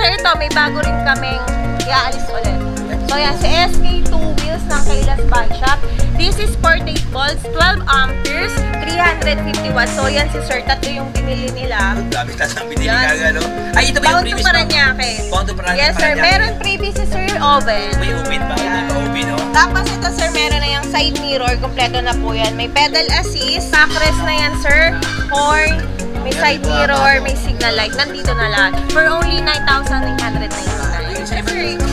sir, ito may bago rin kaming iaalis ulit. So yan, si SK2 wheels ng Kailas Bike Shop. This is 48 volts, 12 amperes, 350 watts. So yan si sir, tatlo yung binili nila. Dami tasang binili ka, no? Ay, ito ba yung previous Bound to Paranaque. Yes sir, meron previous si sir oven. May oven ba? May pa-oven, no? Tapos ito sir, meron na yung side mirror, kompleto na po yan. May pedal assist, backrest na yan sir, horn, may side mirror, may signal light. Nandito na lahat. For only 9,999. Sir,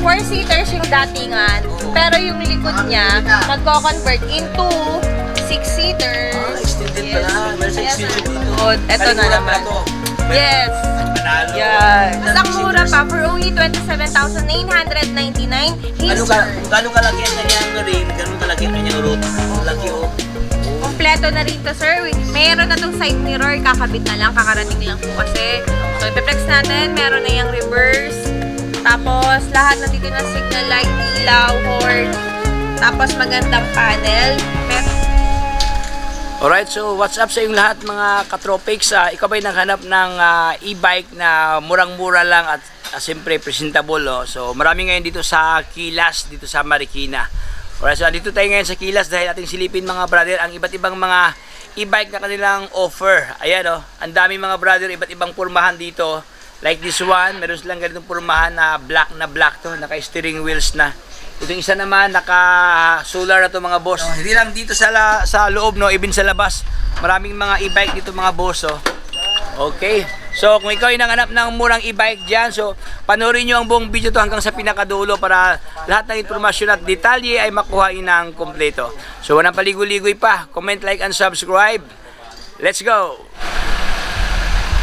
4-seaters yung datingan, pero yung likod niya, magko-convert into 6-seaters. Extended pala. Meron sa extension dito. Ito na naman. Yes. Panalo. Yan. Mas ang mura pa, for only 27,999. Gano'ng kalaki ang kanyang ring? Gano'ng kalaki ang kanyang root? Laki, oh. Kompleto na rin to sir. Mayroon na tong side mirror, kakabit na lang, kakarating lang po kasi. So ipeplex natin, meron na yung reverse. Tapos lahat nandito na signal light, ilaw, horn. Tapos magandang panel. Alright, so what's up sa inyong lahat mga katropics? Ikaw ba'y naghanap ng e-bike na murang-mura lang at siyempre presentable? Oh? So marami ngayon dito sa Kilas, dito sa Marikina. Alright, so dito tayo ngayon sa Kilas dahil ating silipin mga brother ang iba't ibang mga e-bike na kanilang offer. Ayan oh, ang dami mga brother, iba't ibang pormahan dito. Like this one, meron silang ganitong pormahan na black to, naka-steering wheels na. Itong isa naman, naka-solar na to mga boss. Hindi lang dito sa loob, no, even sa labas. Maraming mga e-bike dito mga boss, oh. Okay. So, kung ikaw ay nanganap ng murang e-bike dyan, so, panoorin nyo ang buong video to hanggang sa pinakadulo para lahat ng informasyon at detalye ay makuhain ng kompleto. So, walang paligoy-ligoy pa. Comment, like, and subscribe. Let's go!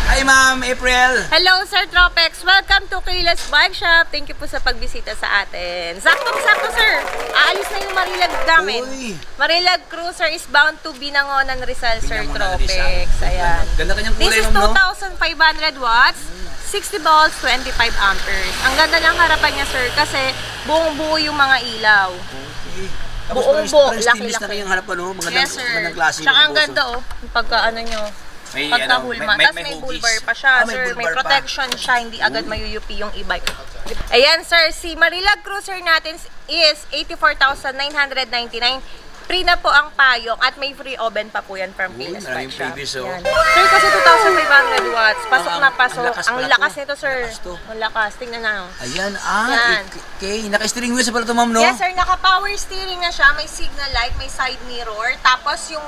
Hi Ma'am April! Hello Sir Tropex! Welcome to Kailas Bike Shop. Thank you po sa pagbisita sa atin. Sakto sir! Aalis na yung Marilag namin. Marilag Cruiser is bound to Binangonan Rizal, Sir Tropex. Ayan. Ganda kanyang kulay, This is ma'am, no? 2,500 watts, 60 volts, 25 amperes. Ang ganda ng harapan niya sir kasi buong-buo yung mga ilaw. Okay. Buong-buo, laki-laki. Stainless na kanyang harapan, no? Yes sir. Magandang klase. Tsaka ang ganda oh. Pagka ano nyo. Pagkahulma. Tapos may bulbar pa siya, sir. May protection siya, hindi agad mayuyupi yung e-bike. Ayan, sir. Si Marilag Cruiser natin is 84,999. Free na po ang payong at may free oven pa po yan from Kailas Bike Shop. Yan. Sir, kasi 2,500 watts. Pasok na pasok. Ang lakas nito, sir. Ang lakas. Tingnan na. Ayan, Yan. okay. Naka-steering wheels pala ito, ma'am, no? Yes, sir. Naka-power steering na siya. May signal light, may side mirror. Tapos yung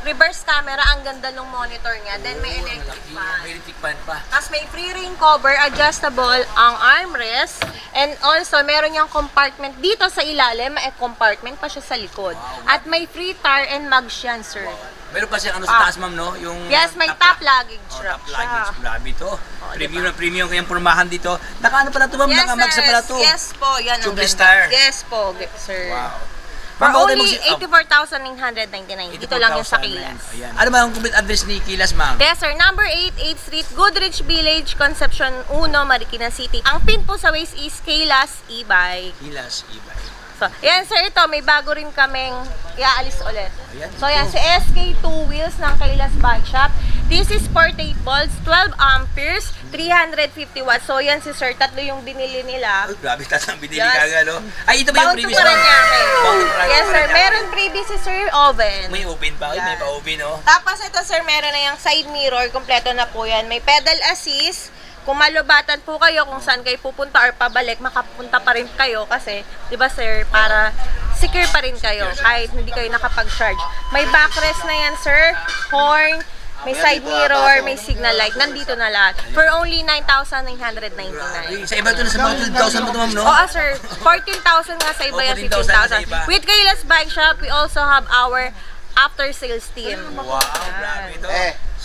reverse camera, ang ganda ng monitor niya. Then may electric fan. May electric fan pa. Tapos may free rain cover, adjustable ang armrest. And also, meron niyang compartment dito sa ilalim. May compartment pa siya sa likod. At may free tire and mags yan, sir. Meron pa siya ano sa taas, ma'am, no? Yung Yes, may top luggage siya. Top luggage. Grabe ito. Premium na premium kayang pormahan dito. Naka-ano pala ito, ma'am? Yes, Naka-mags na pala ito. Yes po, yan ang Tubeless ganda. tire. Yes po, sir. Wow. For Ma'am, only 84,999. Dito lang yung sa Kilas. Ayan. Ano ba ang complete address ni Kilas, ma'am? Yes, sir. Number 8, 8th Street, Goodrich Village, Concepcion 1, Marikina City. Ang pin po sa Waze is Kailas e-bike. Kilas e-bike. So, yan sir, ito, may bago rin kaming iaalis ulit. Ayan, So, yan, si SK2 wheels ng Kailas Bike Shop. This is 48 volts, 12 amperes, 350 watts. So, yan si sir, tatlo yung binili nila. Ay, grabe tasang binili Yes. ka, no? Ay, ito ba yung Bound to previous, ma'am? Paranaque. Bound to Paranaque. Yes sir, meron previous si sir oven. May oven pa? Ay, may pa-oven, no? Tapos ito sir, meron na yung side mirror, kompleto na po yan. May pedal assist. Kung malubatan po kayo kung saan kayo pupunta or pabalik, makapunta pa rin kayo kasi, di ba sir, para secure pa rin kayo kahit hindi kayo nakapag-charge. May backrest na yan sir, horn, may side mirror, may signal light. Nandito na lahat. For only 9,999. Sa iba ito na sa mga 12,000 mo ito, ma'am, no? Oo sir, 14,000 nga sa iba yan, 14,000 sa 15,000. iba. With Kailas Bike Shop, we also have our after sales team. Wow, grabe ito.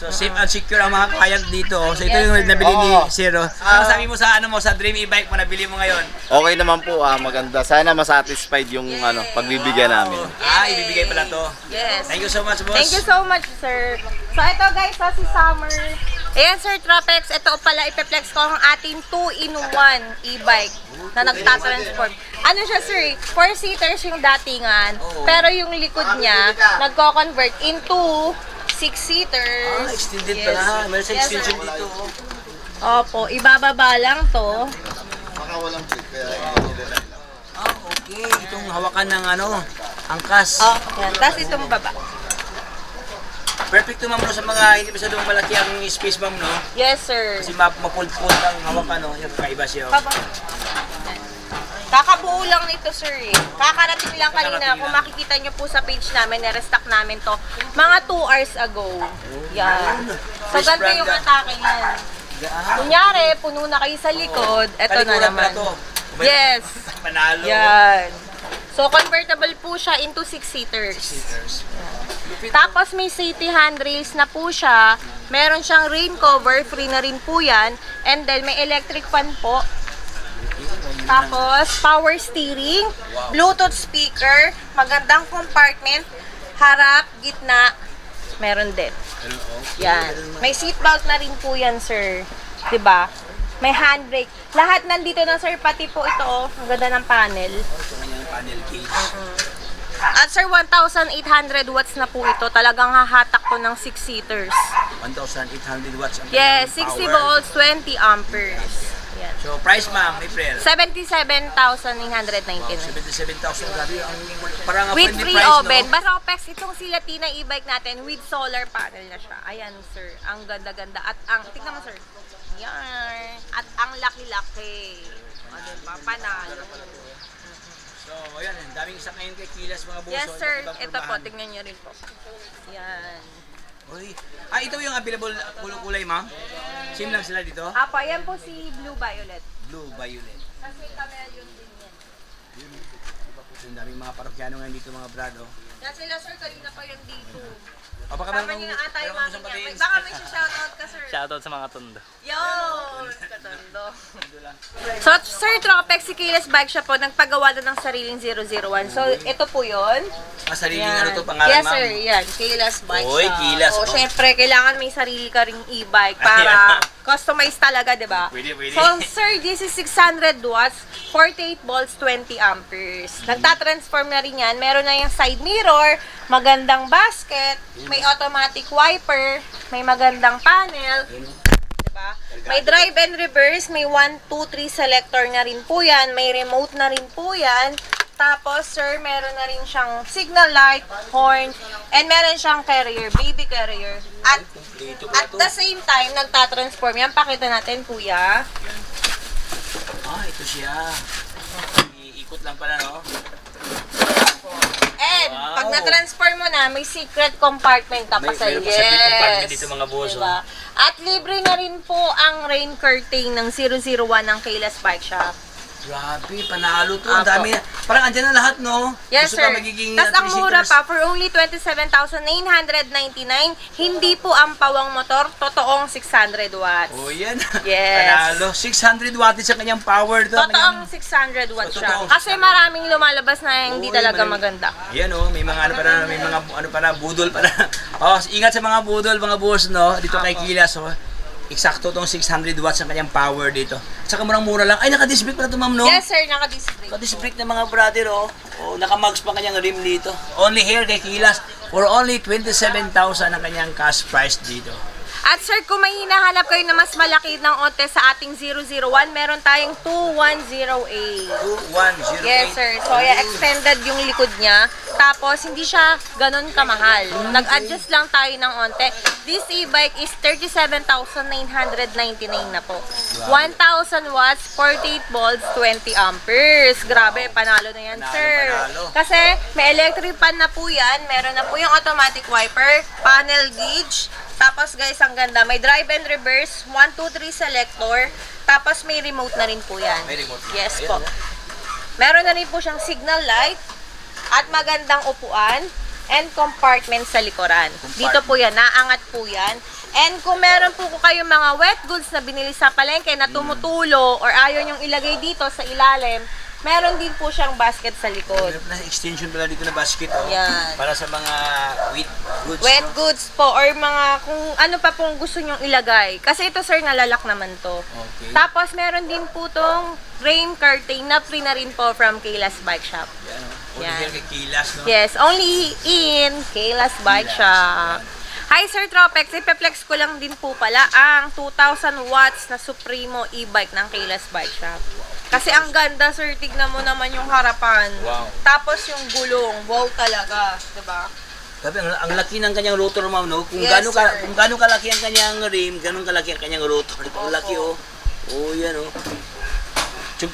So, safe and secure ang mga client dito. So, ito yung Yes, sir. nabili ni Zero. Ano sabi mo sa sa Dream e-bike mo nabili mo ngayon? Okay naman po, maganda. Sana masatisfied yung pagbibigyan namin. Ibibigay pala to. Yes. Thank you so much, boss. Thank you so much, sir. So, ito guys, si Summer. Ayan, Sir Tropex. Ito pala, ipeplex ko ang ating 2-in-1 e-bike na nagtatransport. Ano siya, sir? 4-seaters yung datingan, pero yung likod niya, nagko-convert into 6-seaters. Extended pala. Meron sa Yes, extension sir. dito. Opo, ibababa lang to. Baka walang clip, kaya nililay lang. Ah, okay. Itong hawakan ng angkas. Oh, yan. Tapos itong baba. Perfect to, ma'am, no, sa mga hindi masyadong malaki ang space, ma'am, no? Yes, sir. Kasi mapul-pul ang hawakan, no? Yung kakaiba siya. Baba. Kakabuo lang nito, sir. Eh. Kakarating lang kanina. Kakarating Kung lang. makikita nyo po sa page namin, na-restock namin to mga 2 hours ago. Yan. So, Fresh ganito yung brand, atake niyan. Kunyari, puno na kayo sa likod. Eto na Talikuran naman. pala to. Yes. Panalo. Yan. So, convertible po siya into 6-seaters. Tapos, may safety handrails na po siya. Meron siyang rain cover. Free na rin po yan. And then, may electric fan po. Tapos, power steering. Bluetooth speaker. Magandang compartment. Harap, gitna. Meron din. Yan. May seatbelt na rin po yan, sir. 'Di ba? May handbrake. Lahat nandito na, sir. Pati po ito, oh. Ang ganda ng panel. Ito kanyang panel case. At sir, 1,800 watts na po ito. Talagang hahatak to ng 6-seaters. 1,800 watts ang Yes, kanyang 60 power. volts, 20 amperes. Yan. So, price, ma'am, April. 77,999. 77,000. Grabe, ang parang With friendly free price, oven. no? Baropex, itong si Latina e-bike natin with solar panel na siya. Ayan, sir. Ang ganda-ganda. At ang, tingnan mo, sir. Yan. At ang laki-laki. O, diba? Panalo. So, ayan, ang daming isa ngayon kay Kilas, mga buso. Yes, sir. Iba't ibang Ito po, pormahan. tingnan nyo rin po. Yan. Uy. Ito yung available kulay, ma'am? Same lang sila dito? Apo, ayan po si Blue Violet. Blue, violet. Kasi chameleon din yan. So, ang daming mga parokyano ngayon dito, mga brado. Yan sila, sir. Kanina pa yung dito. O, baka Tama meron niyo yung atay meron mami kang niya. sabihin. Baka may shoutout ka, sir. Shoutout sa mga tondo. Yun! Katondo. So, Sir Tropex, si Kiles Bike Shop po, nagpagawa na ng sariling 001. So, ito po yun. Sariling Yan. ano to, pangalan, Yes, ma'am? sir. Yan. Kiles Bike Oy, Shop. Kilas, O, oh. syempre, kailangan may sarili ka ring e-bike para customize talaga, di ba? Pwede, pwede. So, sir, this is 600 watts, 48 volts, 20 amperes. Nagtatransform na rin yan. Meron na yung side mirror, magandang basket, may automatic wiper, may magandang panel, diba? May drive and reverse, may 1, 2, 3 selector na rin po yan, may remote na rin po yan. Tapos, sir, meron na rin siyang signal light, horn, and meron siyang carrier, baby carrier. Kompleto At pala to. the same time, nagtatransform yan. Pakita natin, kuya. Ito siya. Iikot lang pala, no? And, Wow. pag na-transform mo na, may secret compartment ka pa May- sa meron pa secret compartment dito, mga boss, Diba? At libre na rin po ang rain curtain ng 001 ng Kilas Bike Shop. Grabe, panalo to. Ang Apo. dami. Parang andyan na lahat, no? Yes, Gusto sir. ka magiging Tapos ang mura visitors? pa, for only 27,999, hindi po ang pawang motor, totoong 600 watts. Oh, yan. Yes. Panalo. 600 watts ang kanyang power to. Totoong 600 watts siya. Totoong Kasi maraming lumalabas na hindi Uy, talaga maraming- maganda. Ayan, oh, may mga ano pa na, may mga ano pa na, budol pa na. Oh, ingat sa mga budol, mga boss, no? Dito kay Kilas, oh. Eksakto tong 600 watts ang kanyang power dito. Saka murang-mura lang. Ay, naka-disc brake pala to, ma'am, no? Yes, sir, naka-disc brake. Naka-disc brake ng mga brother, oh. Oh, naka-mugs pa kanyang rim dito. Only here kay Kilas for only 27,000 ang kanyang cash price dito. At sir, kung may hinahanap kayo na mas malaki ng onte sa ating 001, meron tayong 210A. 2108. Yes, sir. So, yeah, extended yung likod niya. Tapos, hindi siya ganun kamahal. Nag-adjust lang tayo ng onte. This e-bike is 37,999 na po. 1,000 watts, 48 volts, 20 amperes. Grabe, panalo na yan, Panalo, sir. panalo. Kasi, may electric pan na po yan. Meron na po yung automatic wiper, panel gauge. Tapos, guys, ang ganda. May drive and reverse, 1, 2, 3 selector. Tapos, may remote na rin po yan. May remote. Yes Ayan, po. oh. Meron na rin po siyang signal light at magandang upuan and compartment sa likuran. Dito po yan, naangat po yan. And kung meron po kayong mga wet goods na binili sa palengke na tumutulo or ayaw nyong ilagay dito sa ilalim, meron din po siyang basket sa likod. Meron na extension pala dito na basket, oh. Yan. Para sa mga wet goods, Wet no? goods po or mga kung ano pa pong gusto nyong ilagay. Kasi ito, sir, nalalak naman to. Okay. Tapos meron din po tong rain curtain na free na rin po from Kilas Bike Shop. Yan, oh. Only Yan. here kay Kilas, no? Yes, only in Kayla's Bike Shop. Hi Sir Tropex, ipeplex ko lang din po pala ang 2,000 watts na Supremo e-bike ng Kilas Bike Shop. Kasi ang ganda sir, tignan mo naman yung harapan. Wow. Tapos yung gulong, wow talaga, 'di ba? Sabi, ang laki ng kanyang rotor, ma'am, no? Kung Yes, gaano sir. kung gaano kalaki ang kanyang rim, ganun kalaki ang kanyang rotor. Ito, ang laki, oh. Oh, yan, oh.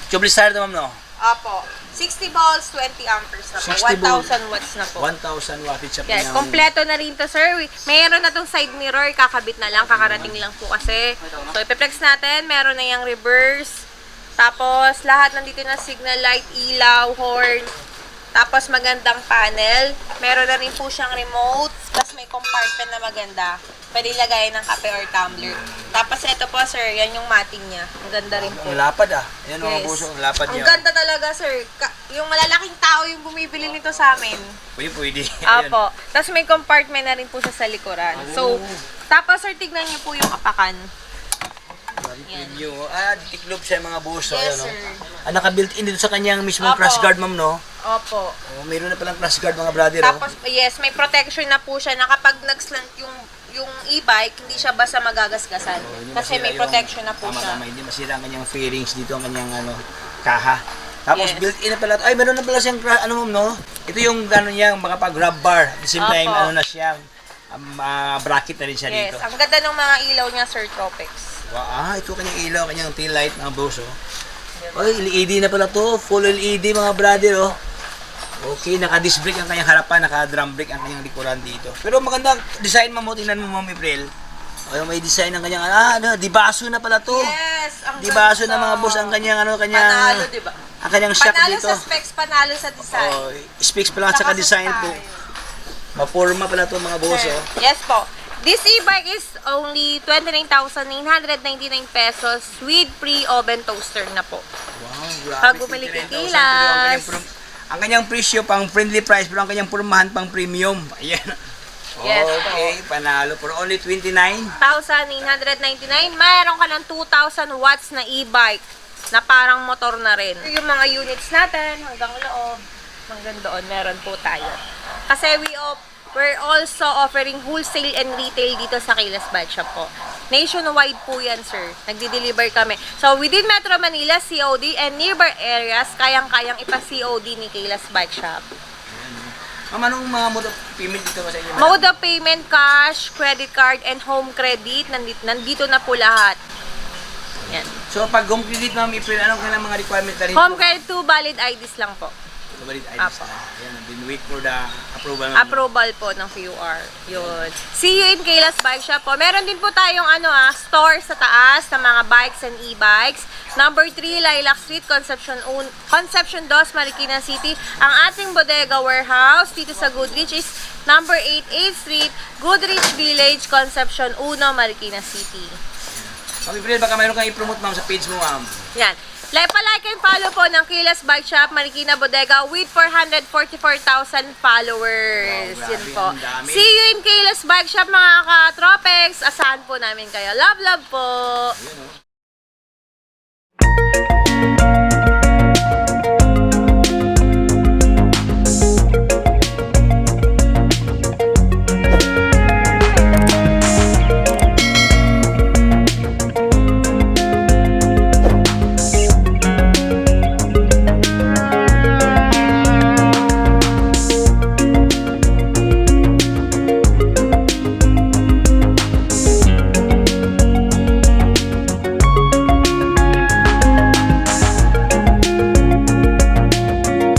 Chublisar na, ma'am, no? Apo. 60 volts, 20 amperes na po. 60 volts. 1,000 watts na po. 1,000 wattage ang Yes, kanyang... kompleto na rin to, sir. Mayroon na tong side mirror, kakabit na lang, kakarating lang po kasi. So, ipeplex natin, meron na yung reverse. Tapos, lahat nandito na signal light, ilaw, horn. Tapos, magandang panel. Meron na rin po siyang remote. Plus, may compartment na maganda. Pwede ilagay ng kape or tumbler. Tapos, ito po, sir, yan yung mating niya. Ang ganda rin po. Ang lapad, ah. Yan, mga Yes. buso, ang lapad Ang niya. ganda talaga, sir. Yung malalaking tao yung bumibili nito sa amin. Pwede. Ayan. Apo. Tapos may compartment na rin po siya sa likuran. So, tapos sir, tignan niyo po yung apakan. Yan. Review. Tiklop siya mga buso. Yes, Ayan, sir. oh. Naka-built-in dito sa kanyang mismong Apo. crash guard, ma'am, no? Opo. Oh, mayroon na palang crash guard, mga brother, oh. Tapos, yes, may protection na po siya na kapag nag-slant yung e-bike, hindi siya basta magagasgasan. Hindi Kasi masira may yung- protection na po siya. Tama, hindi masira ang kanyang fairings dito, ang kanyang kaha. Tapos Yes. built-in na pala. Ay, meron na pala siyang ma'am, no? Ito yung gano'n niya, makapag-grab bar. At the same time, Apo. na siya, bracket na rin siya Yes, dito. ang ganda ng mga ilaw niya, Sir Tropex. Wow, ito kanyang ilaw, kanyang tail light, mga boss, oh. Oy, LED na pala to. Full LED, mga brother, oh. Okay, naka-disc brake ang kanyang harapan, naka-drum brake ang kanyang likuran dito. Pero maganda design, ma'am, tingnan mo, Ma'am April. Ay, may design ng kanyang, dibaso na pala to. Yes, ang Dibaso ganda. na mga boss ang kanyang, Panalo, diba? ang kanyang shock Panalo dito. sa specs, panalo sa design. Oh, specs pa lang at saka design po. Maporma pala to mga boss, Sir, oh. yes po. This e-bike is only 29,999 pesos with pre-oven toaster na po. Wow, grabe. Pag bumili kay 29,000, Kilas. pero ang kanyang presyo pang friendly price, pero ang kanyang pormahan pang premium. Ayan. Yes Okay, panalo. For only 29. 1,999. Mayroon ka ng 2,000 watts na e-bike na parang motor na rin. Yung mga units natin hanggang loob, hanggang doon, meron po tayo. Kasi we're also offering wholesale and retail dito sa Kilas Bike Shop po. Nationwide po yan, sir. Nagdi-deliver kami. So, within Metro Manila, COD, and nearby areas, kayang-kayang ipa-COD ni Kilas Bike Shop. Ma'am, anong mga mode of payment dito sa inyo? Mode of payment, cash, credit card, and home credit. Nandito na po lahat. Yan. So, pag home credit, Ma'am April, anong kailangan mga requirements na rin? Home credit to valid IDs lang po. Valid IDs Apo. na. Ayan, then wait for the approval. Approval po ng QR. Yun. See you in Kilas Bike Shop po. Meron din po tayong store sa taas ng mga bikes and e-bikes. Number 3, Lilac Street, Concepcion 2, Marikina City. Ang ating bodega warehouse dito sa Goodrich is number 8, 8th Street, Goodrich Village, Concepcion 1, Marikina City. Ma'am April, baka mayroon kang i-promote, ma'am, sa page mo, ma'am. Yan. Like and follow po ng Kilas Bike Shop, Marikina Bodega with 444,000 followers. Wow, Yun grabe, po. ang dami. See you in Kilas Bike Shop mga ka-tropex. Asahan po namin kayo. Love po. Ayan, oh.